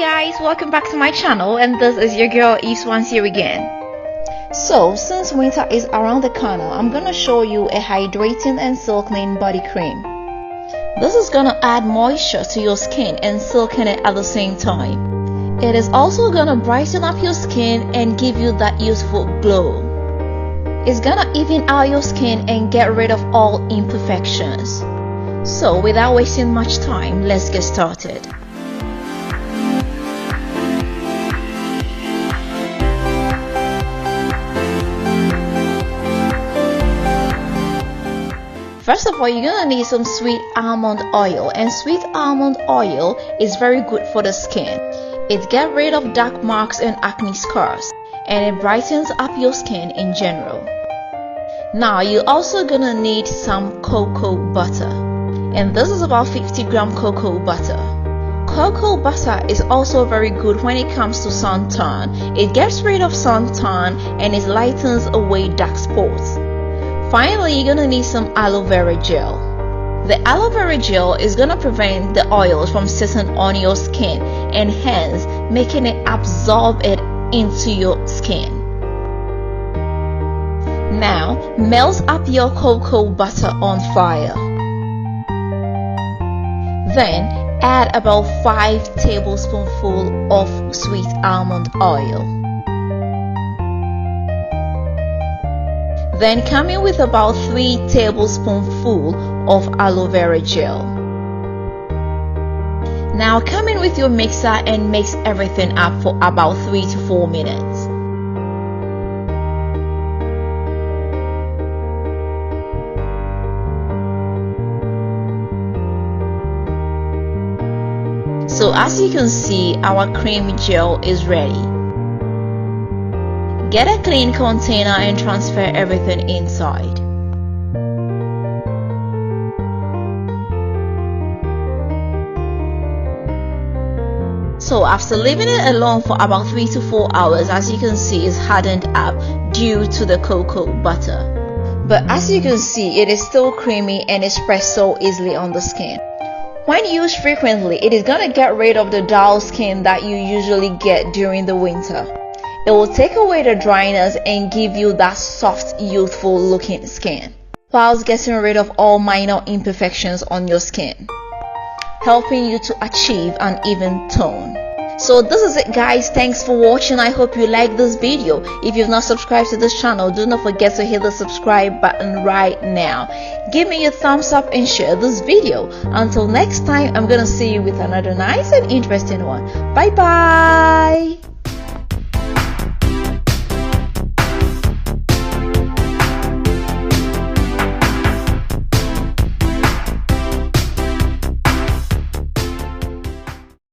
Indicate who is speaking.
Speaker 1: guys, welcome back to my channel, and this is your girl Yves once here again. So since winter is around the corner, I'm gonna show you a hydrating and silkening body cream. This is gonna add moisture to your skin and silken it at the same time. It is also gonna brighten up your skin and give you that youthful glow. It's gonna even out your skin and get rid of all imperfections. So without wasting much time, let's get started. First of all, you're gonna need some sweet almond oil, and sweet almond oil is very good for the skin. It gets rid of dark marks and acne scars, and it brightens up your skin in general. Now you're also gonna need some cocoa butter, and this is about 50-gram cocoa butter. Cocoa butter is also very good when it comes to suntan. It gets rid of suntan and it lightens away dark spots. Finally, you're gonna need some aloe vera gel. The aloe vera gel is gonna prevent the oils from sitting on your skin and hence making it absorb it into your skin. Now, melt up your cocoa butter on fire. Then, add about 5 tablespoonfuls of sweet almond oil. Then come in with about 3 tablespoonfuls of aloe vera gel. Now come in with your mixer and mix everything up for about 3 to 4 minutes. So as you can see, our cream gel is ready. Get a clean container and transfer everything inside. So after leaving it alone for about 3 to 4 hours, as you can see, it's hardened up due to the cocoa butter. But as you can see, it is still creamy and it spreads so easily on the skin. When used frequently, it is gonna get rid of the dull skin that you usually get during the winter. It will take away the dryness and give you that soft, youthful looking skin, whilst getting rid of all minor imperfections on your skin, helping you to achieve an even tone. So this is it guys, thanks for watching. I hope you like this video. If you've not subscribed to this channel, do not forget to hit the subscribe button right now. Give me a thumbs up and share this video. Until next time, I'm gonna see you with another nice and interesting one. Bye bye.